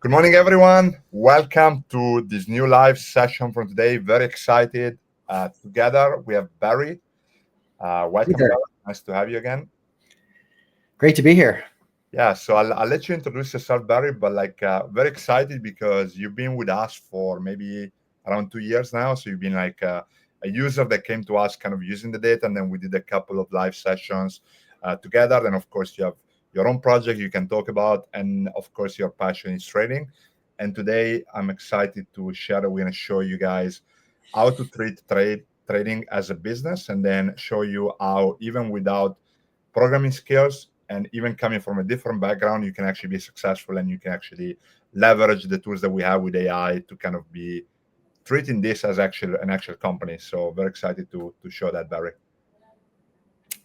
Good morning, everyone. Welcome to this new live session from today. Very excited. Together, we have Barry. Hey Welcome, there. Barry. Nice to have you again. Great to be here. Yeah, so I'll let you introduce yourself, Barry, but very excited because you've been with us for maybe around 2 years now. So you've been a user that came to us kind of using the data, and then we did a couple of live sessions together. And of course, you have your own project you can talk about, and of course, your passion is trading. And today, I'm excited to share. We're going to show you guys how to treat trading as a business, and then show you how even without programming skills and even coming from a different background, you can actually be successful and you can actually leverage the tools that we have with AI to kind of be treating this as an actual company. So very excited to show that, Barry.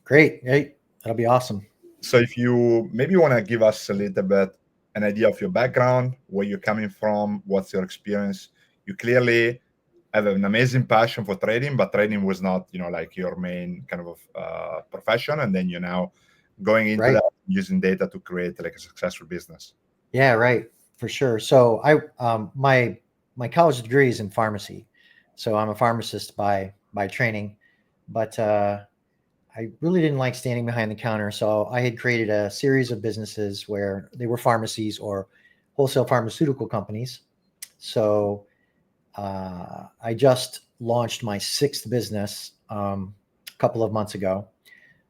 Great. Hey, that'll be awesome. So if you maybe want to give us a little bit an idea of your background, where you're coming from, what's your experience. You clearly have an amazing passion for trading, but trading was not, like your main kind of profession. And then you're now going into Right. that using data to create like a successful business. Yeah, right. For sure. So my college degree is in pharmacy. So I'm a pharmacist by training, but I really didn't like standing behind the counter. So I had created a series of businesses where they were pharmacies or wholesale pharmaceutical companies. So I just launched my sixth business a couple of months ago.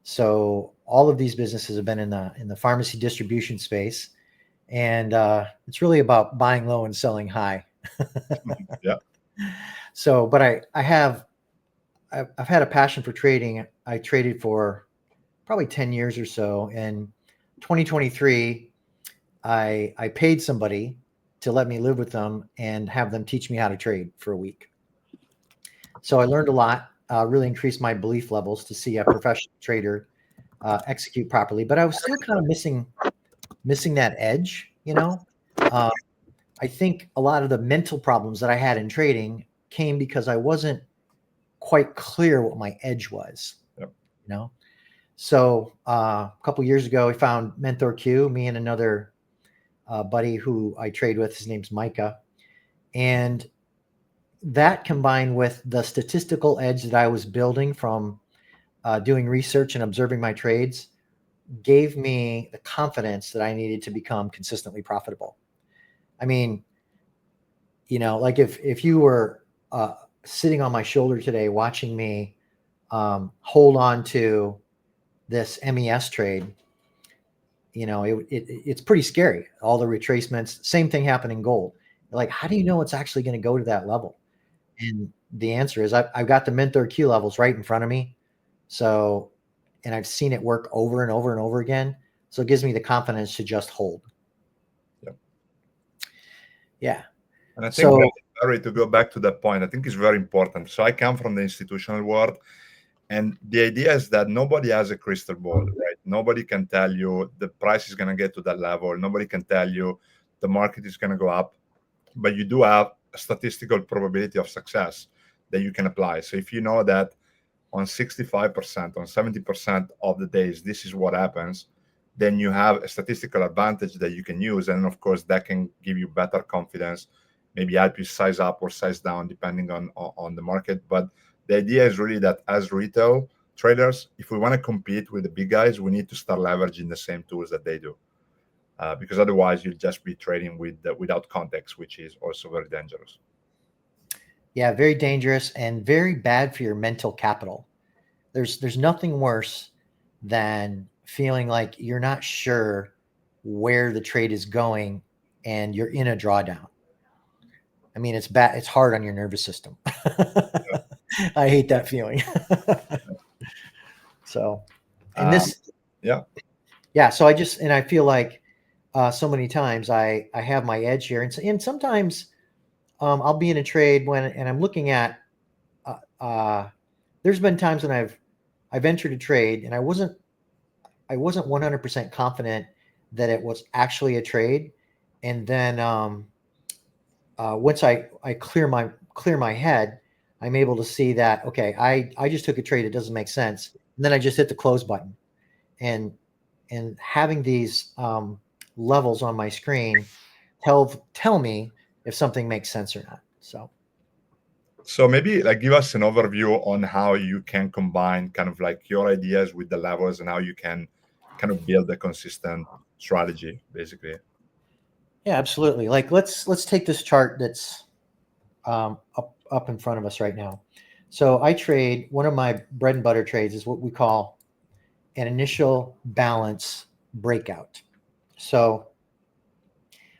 So all of these businesses have been in the pharmacy distribution space, and it's really about buying low and selling high. Yeah. So, but I've had a passion for trading. I traded for probably 10 years or so. In 2023, I paid somebody to let me live with them and have them teach me how to trade for a week. So I learned a lot. Really increased my belief levels to see a professional trader execute properly. But I was still kind of missing that edge. Uh, I think a lot of the mental problems that I had in trading came because I wasn't quite clear what my edge was. Yep. You know, so a couple years ago, I found MenthorQ. Me and another buddy who I trade with, his name's Micah, and that combined with the statistical edge that I was building from doing research and observing my trades gave me the confidence that I needed to become consistently profitable. I mean, like if you were sitting on my shoulder today watching me hold on to this MES trade, it's pretty scary. All the retracements, same thing happened in gold. Like, how do you know it's actually going to go to that level? And the answer is I've got the MenthorQ levels right in front of me. So, and I've seen it work over and over and over again. So it gives me the confidence to just hold. Yep. Yeah. And I think, So, Barry, to go back to that point, I think it's very important. So I come from the institutional world. And the idea is that nobody has a crystal ball, right? Nobody can tell you the price is going to get to that level. Nobody can tell you the market is going to go up. But you do have a statistical probability of success that you can apply. So if you know that on 65%, on 70% of the days, this is what happens, then you have a statistical advantage that you can use. And of course, that can give you better confidence, maybe help you size up or size down depending on the market. But the idea is really that as retail traders, if we want to compete with the big guys, we need to start leveraging the same tools that they do. Because otherwise, you'll just be trading without context, which is also very dangerous. yeah, very dangerous and very bad for your mental capital. There's nothing worse than feeling like you're not sure where the trade is going and you're in a drawdown. I mean, it's bad. It's hard on your nervous system. I hate that feeling. So, and Um, this, yeah, yeah. So I feel like so many times I have my edge here, and sometimes I'll be in a trade and I'm looking at. Uh, uh, there's been times when I've entered a trade and I wasn't 100% confident that it was actually a trade, and then once I clear my head, I'm able to see that okay, I just took a trade. It doesn't make sense, and then I just hit the close button, and having these levels on my screen tell me if something makes sense or not. So maybe like give us an overview on how you can combine kind of like your ideas with the levels and how you can kind of build a consistent strategy, basically. Yeah, absolutely. Like let's take this chart that's up in front of us right now. So I trade, one of my bread and butter trades is what we call an initial balance breakout. So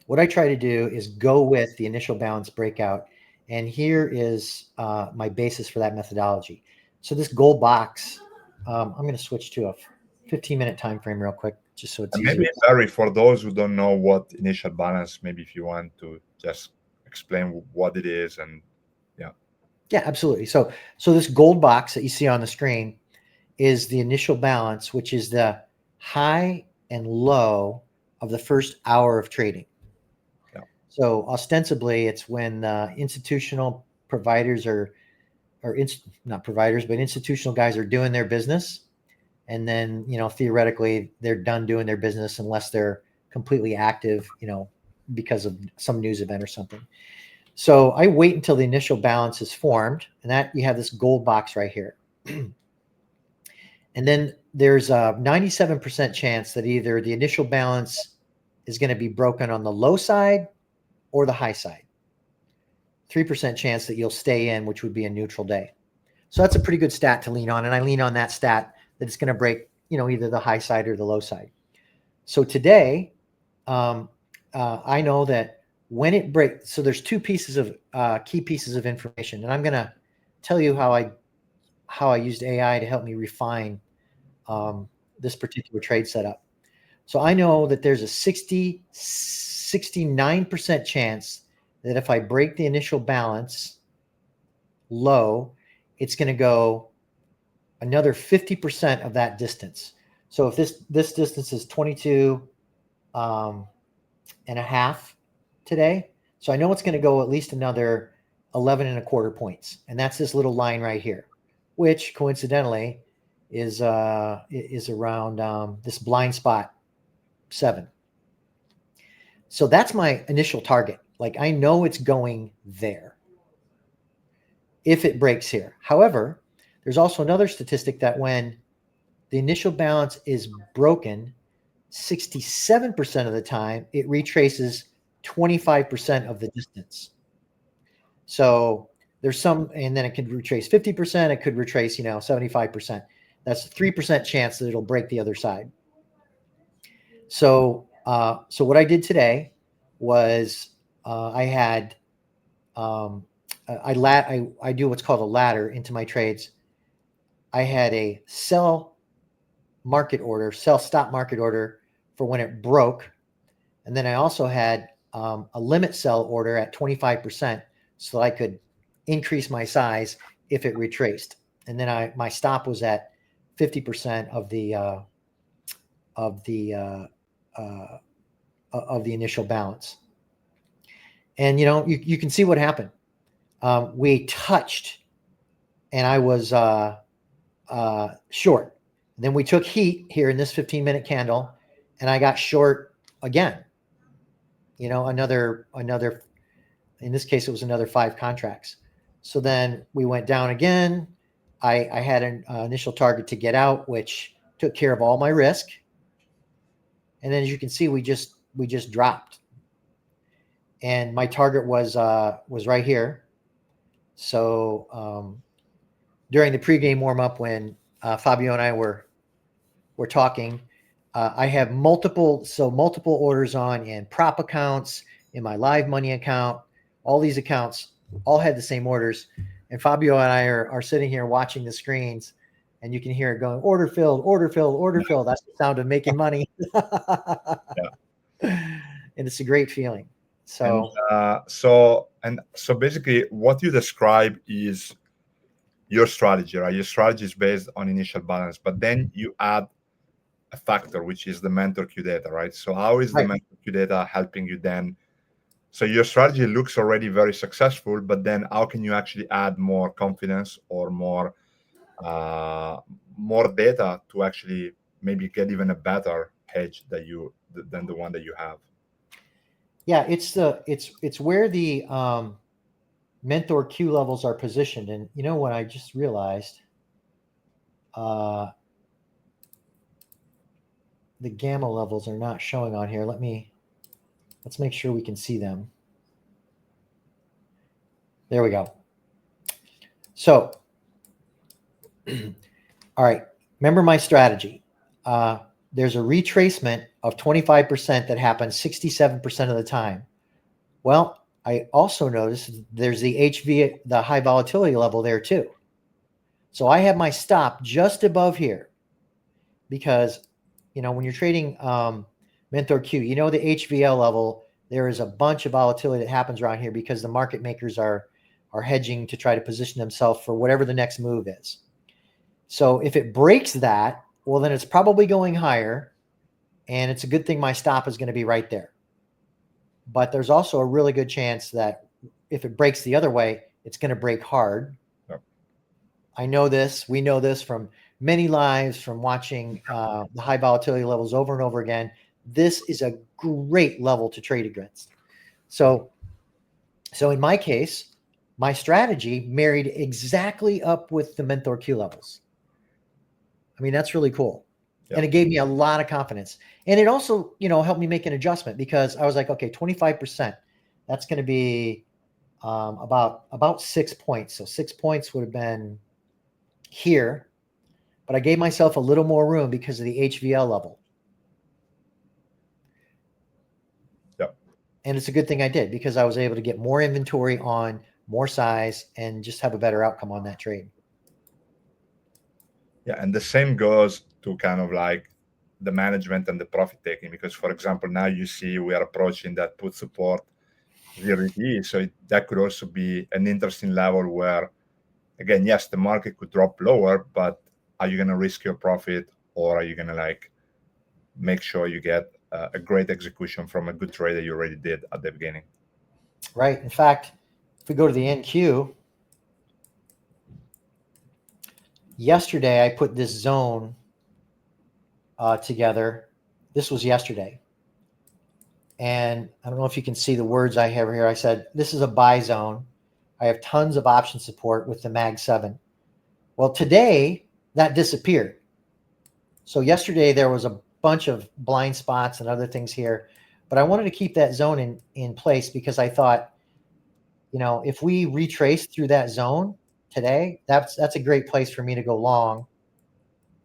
what I try to do is go with the initial balance breakout. And here is my basis for that methodology. So this gold box, I'm going to switch to a 15-minute time frame real quick, just so it's And easier. maybe, Barry, for those who don't know what initial balance, maybe if you want to just explain what it is and yeah. Yeah, absolutely. So this gold box that you see on the screen is the initial balance, which is the high and low of the first hour of trading. Yeah. So ostensibly, it's when institutional providers not providers, but institutional guys are doing their business. And then, theoretically, they're done doing their business unless they're completely active, because of some news event or something. So I wait until the initial balance is formed, and that you have this gold box right here. And then there's a 97% chance that either the initial balance is going to be broken on the low side or the high side. 3% chance that you'll stay in, which would be a neutral day. So that's a pretty good stat to lean on. And I lean on that stat that it's going to break, either the high side or the low side. So today, I know that when it breaks, so there's two pieces of key pieces of information. And I'm going to tell you how I used AI to help me refine this particular trade setup. So I know that there's a 69% chance that if I break the initial balance low, it's going to go another 50% of that distance. So if this distance is 22 and a half today, so I know it's going to go at least another 11 and a quarter points. And that's this little line right here, which coincidentally is around this blind spot 7. So that's my initial target. Like I know it's going there if it breaks here. However, there's also another statistic that when the initial balance is broken, 67% of the time it retraces 25% of the distance. So there's some, and then it could retrace 50%, it could retrace, 75%. That's a 3% chance that it'll break the other side. So what I did today was I had I do what's called a ladder into my trades. I had a sell stop market order for when it broke, and then I also had a limit sell order at 25%, so I could increase my size if it retraced. And then my stop was at 50% of the initial balance. And you can see what happened. We touched, and I was short. And then we took heat here in this 15-minute candle, and I got short again. Another. In this case, it was another 5 contracts. So then we went down again. I had an initial target to get out, which took care of all my risk. And then, as you can see, we just dropped. And my target was right here. So during the pregame warm up, when Fabio and I were talking, I have multiple orders on in prop accounts, in my live money account. All these accounts all had the same orders, and Fabio and I are sitting here watching the screens, and you can hear it going, order filled, order filled, order filled. That's the sound of making money. Yeah. And it's a great feeling. So basically what you describe is your strategy, right? Your strategy is based on initial balance, but then you add a factor, which is the MenthorQ data, right? So how is the MenthorQ data helping you then? So your strategy looks already very successful, but then how can you actually add more confidence or more data to actually maybe get even a better hedge than the one that you have? Yeah, it's where the MenthorQ levels are positioned. And you know what I just realized? The gamma levels are not showing on here. Let's make sure we can see them. There we go. So, all right. Remember my strategy. There's a retracement of 25% that happens 67% of the time. Well, I also noticed there's the high volatility level there too. So I have my stop just above here because, when you're trading MenthorQ, the HVL level, there is a bunch of volatility that happens around here because the market makers are hedging to try to position themselves for whatever the next move is. So if it breaks that, well, then it's probably going higher, and it's a good thing my stop is going to be right there. But there's also a really good chance that if it breaks the other way, it's going to break hard. Yep. I know this. We know this from many lives, from watching the high volatility levels over and over again. This is a great level to trade against. So in my case, my strategy married exactly up with the MenthorQ levels. I mean, that's really cool. Yep. And it gave me a lot of confidence. And it also, helped me make an adjustment because I was like, okay, 25%, that's going to be about 6 points. So 6 points would have been here, but I gave myself a little more room because of the HVL level. Yep. And it's a good thing I did because I was able to get more inventory on more size and just have a better outcome on that trade. Yeah, and the same goes to kind of like the management and the profit taking, because, for example, now you see we are approaching that put support VRD, so that could also be an interesting level where, again, yes, the market could drop lower, but are you going to risk your profit, or are you going to make sure you get a great execution from a good trade that you already did at the beginning? Right. In fact, if we go to the NQ, yesterday I put this zone together. This was yesterday. And I don't know if you can see the words I have here. I said, this is a buy zone. I have tons of option support with the MAG 7. Well, today that disappeared. So yesterday there was a bunch of blind spots and other things here, but I wanted to keep that zone in place because I thought, if we retrace through that zone today, that's a great place for me to go long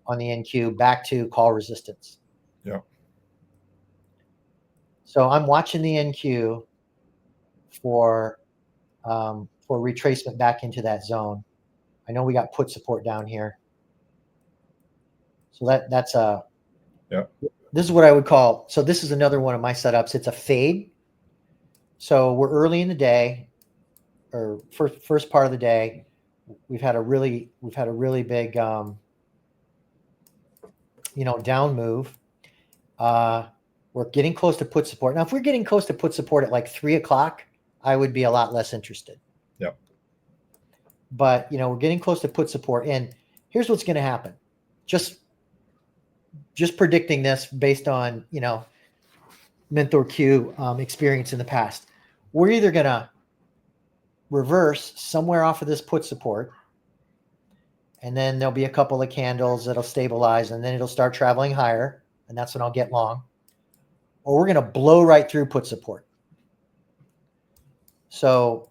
on the NQ back to call resistance. Yeah. So I'm watching the NQ for retracement back into that zone. I know we got put support down here. So that's a, yeah. This is what I would call, so this is another one of my setups. It's a fade. So we're early in the day, or first part of the day. We've had a really big, down move. We're getting close to put support. Now, if we're getting close to put support at like 3 o'clock, I would be a lot less interested. Yeah. But, we're getting close to put support. And here's what's going to happen. Just predicting this based on, MenthorQ experience in the past. We're either going to reverse somewhere off of this put support, and then there'll be a couple of candles that'll stabilize, and then it'll start traveling higher, and that's when I'll get long. Or we're going to blow right through put support. So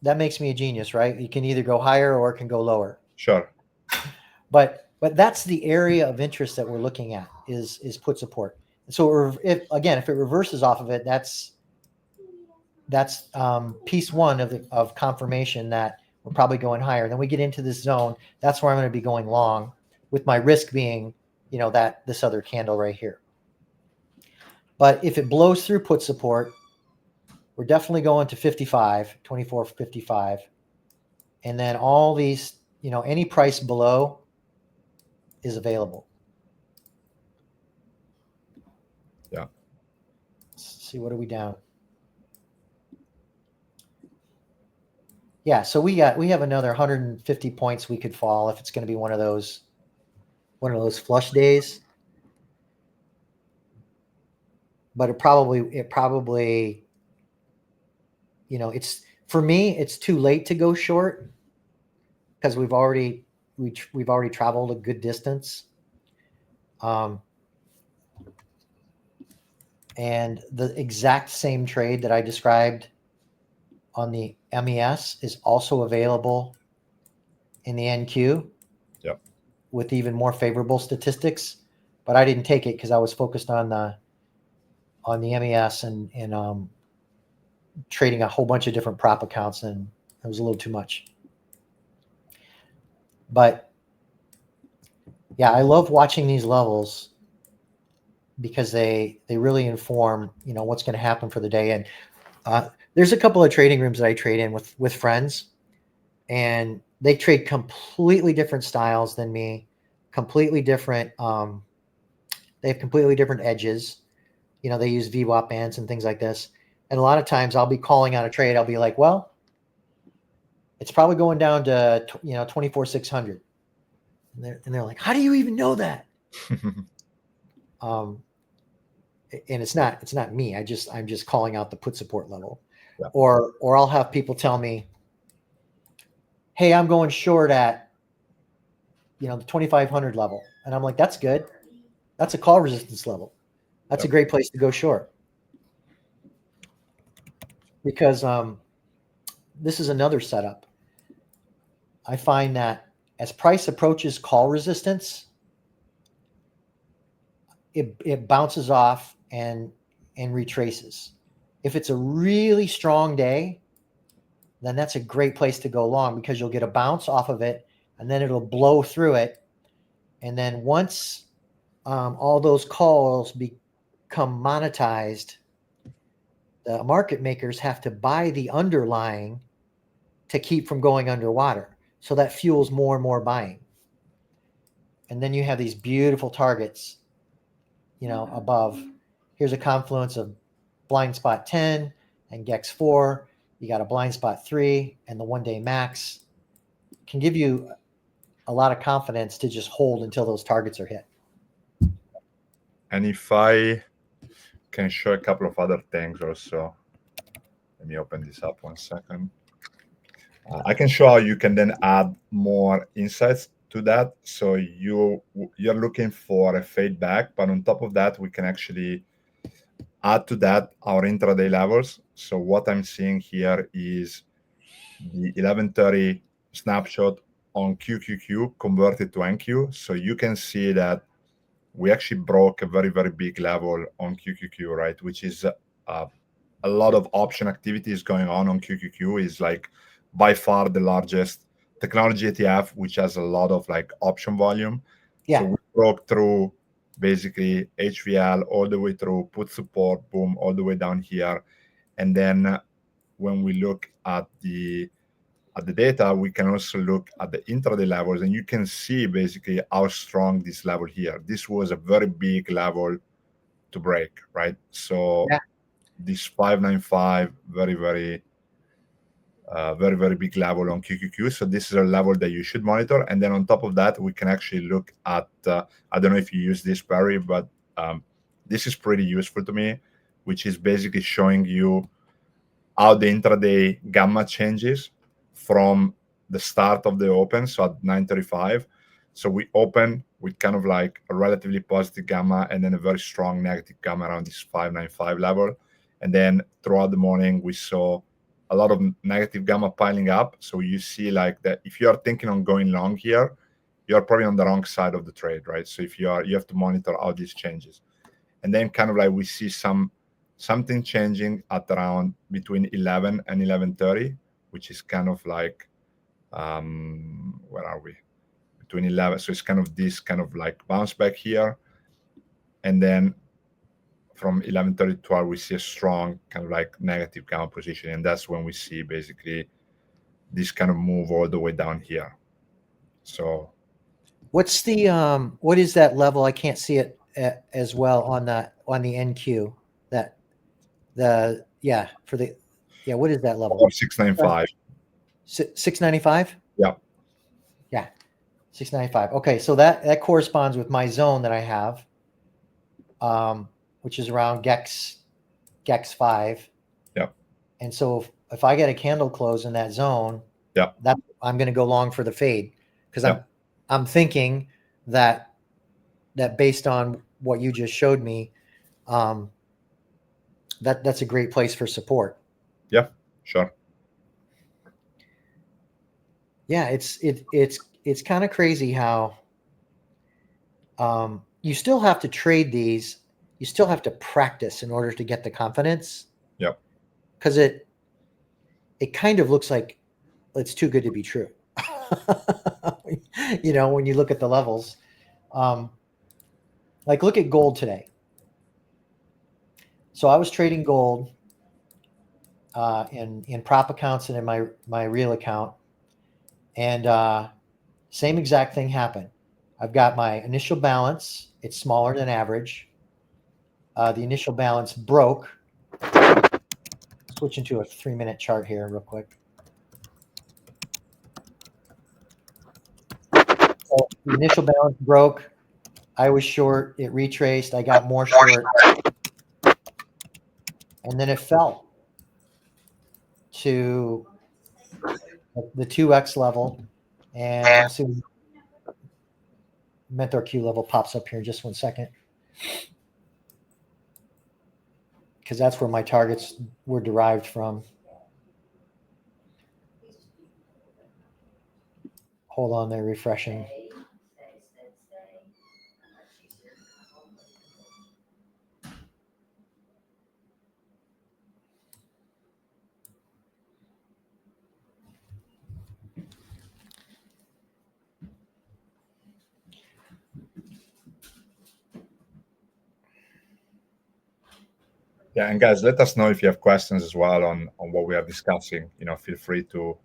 that makes me a genius, right? You can either go higher or it can go lower. Sure. But that's the area of interest that we're looking at is put support. And so if it reverses off of it, that's piece one of confirmation that we're probably going higher. Then we get into this zone. That's where I'm going to be going long, with my risk being, that this other candle right here. But if it blows through put support, we're definitely going to 55, 24.55. And then all these, any price below is available. Yeah. Let's see, what are we down? Yeah, so we have another 150 points we could fall if it's going to be one of those flush days. but it probably, it's, for me, it's too late to go short because we've already traveled a good distance. And the exact same trade that I described on the MES is also available in the NQ. Yep. With even more favorable statistics, but I didn't take it because I was focused on the MES and trading a whole bunch of different prop accounts, and it was a little too much. But yeah, I love watching these levels because they really inform, what's going to happen for the day. And there's a couple of trading rooms that I trade in with friends, and they trade completely different styles than me, completely different. They have completely different edges. They use VWAP bands and things like this. And a lot of times I'll be calling out a trade. I'll be like, well, it's probably going down to 24,600. And they're like, how do you even know that? And it's not me. I'm just calling out the put support level. Yeah. Or I'll have people tell me, hey, I'm going short at the 2,500 level. And I'm like, that's good. That's a call resistance level. That's a great place to go short. Because this is another setup. I find that as price approaches call resistance, it bounces off and retraces. If it's a really strong day, then that's a great place to go long because you'll get a bounce off of it, and then it'll blow through it. And then once all those calls become monetized, the market makers have to buy the underlying to keep from going underwater. So that fuels more and more buying. And then you have these beautiful targets, above. Here's a confluence of blind spot 10 and GEX 4. You got a blind spot 3 and the 1-day max. Can give you a lot of confidence to just hold until those targets are hit. And if I can show a couple of other things also, let me open this up 1 second. I can show how you can then add more insights to that. So you're looking for a fade back, but on top of that, we can actually add to that our intraday levels. So what I'm seeing here is the 11:30 snapshot on QQQ converted to NQ. So you can see that we actually broke a very, very big level on QQQ, right? Which is a lot of option activities going on QQQ. Is like by far the largest technology ETF, which has a lot of like option volume. Yeah. So we broke through basically HVL all the way through put support, boom, all the way down here. And then when we look at the data, we can also look at the intraday levels, and you can see basically how strong this level here. This was a very big level to break, right? So this 595, very, very big level on QQQ. So this is a level that you should monitor. And then on top of that, we can actually look at, I don't know if you use this, Barry, but this is pretty useful to me, which is basically showing you how the intraday gamma changes from the start of the open, so at 9:35. So we open with kind of like a relatively positive gamma and then a very strong negative gamma around this 595 level. And then throughout the morning, we saw a lot of negative gamma piling up. So you see like that if you are thinking on going long here, you're probably on the wrong side of the trade, right? So if you have to monitor how this changes. And then kind of like we see something changing at around between 11 and 11:30, which is kind of like, where are we? Between 11. So it's kind of this kind of like bounce back here. And then from 11:30 to 12, we see a strong kind of like negative gamma position. And that's when we see basically this kind of move all the way down here. So what's the what is that level? I can't see it as well on the NQ. That what is that level? 695. 695. Yeah. 695. Okay, so that corresponds with my zone that I have. which is around Gex 5. Yeah. And so if I get a candle close in that zone, Yeah. that I'm going to go long for the fade, because Yeah. I'm thinking that based on what you just showed me, that's a great place for support. Yeah, sure. Yeah, it's kind of crazy how you still have to trade these. You still have to practice in order to get the confidence. Yeah. Because it kind of looks like it's too good to be true. When you look at the levels, like look at gold today. So I was trading gold in prop accounts and in my real account, and same exact thing happened. I've got my initial balance. It's smaller than average. The initial balance broke. Switch into a 3-minute chart here real quick. So the initial balance broke. I was short. It retraced. I got more short. And then it fell to the 2x level. And I'll see what MenthorQ level pops up here in just 1 second. Because that's where my targets were derived from. Hold on, they're refreshing. Yeah, and guys, let us know if you have questions as well on what we are discussing. Feel free to.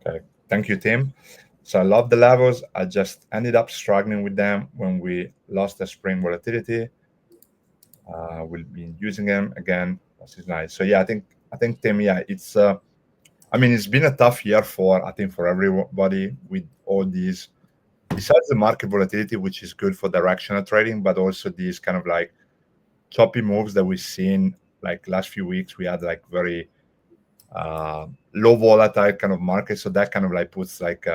Okay, thank you, Tim. So I love the levels. I just ended up struggling with them when we lost the spring volatility. We'll be using them again. This is nice. So yeah, I think Tim, yeah, it's it's been a tough year for everybody with all these, besides the market volatility, which is good for directional trading, but also these kind of like choppy moves that we've seen like last few weeks. We had like very low volatile kind of market, so that kind of like puts like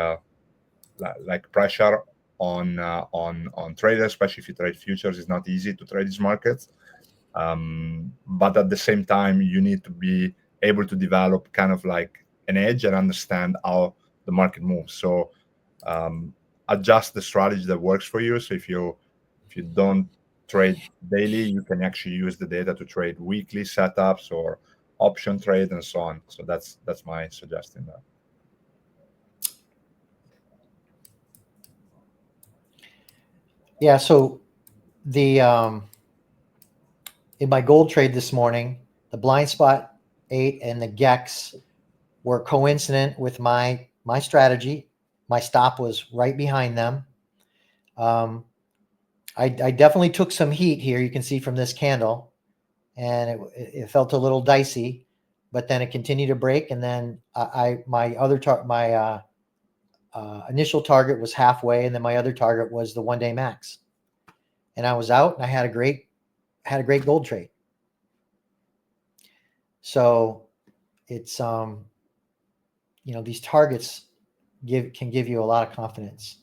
pressure on traders, especially if you trade futures. It's not easy to trade these markets, but at the same time you need to be able to develop kind of like an edge and understand how the market moves. So adjust the strategy that works for you. So if you don't trade daily, you can actually use the data to trade weekly setups or option trade and so on. So that's my suggestion there. Yeah, so the in my gold trade this morning, the blind spot 8 and the Gex were coincident with my strategy. My stop was right behind them. I definitely took some heat here. You can see from this candle, and it felt a little dicey, but then it continued to break. And then my initial target was halfway, and then my other target was the 1-day max. And I was out, and I had a great gold trade. So it's these targets can give you a lot of confidence.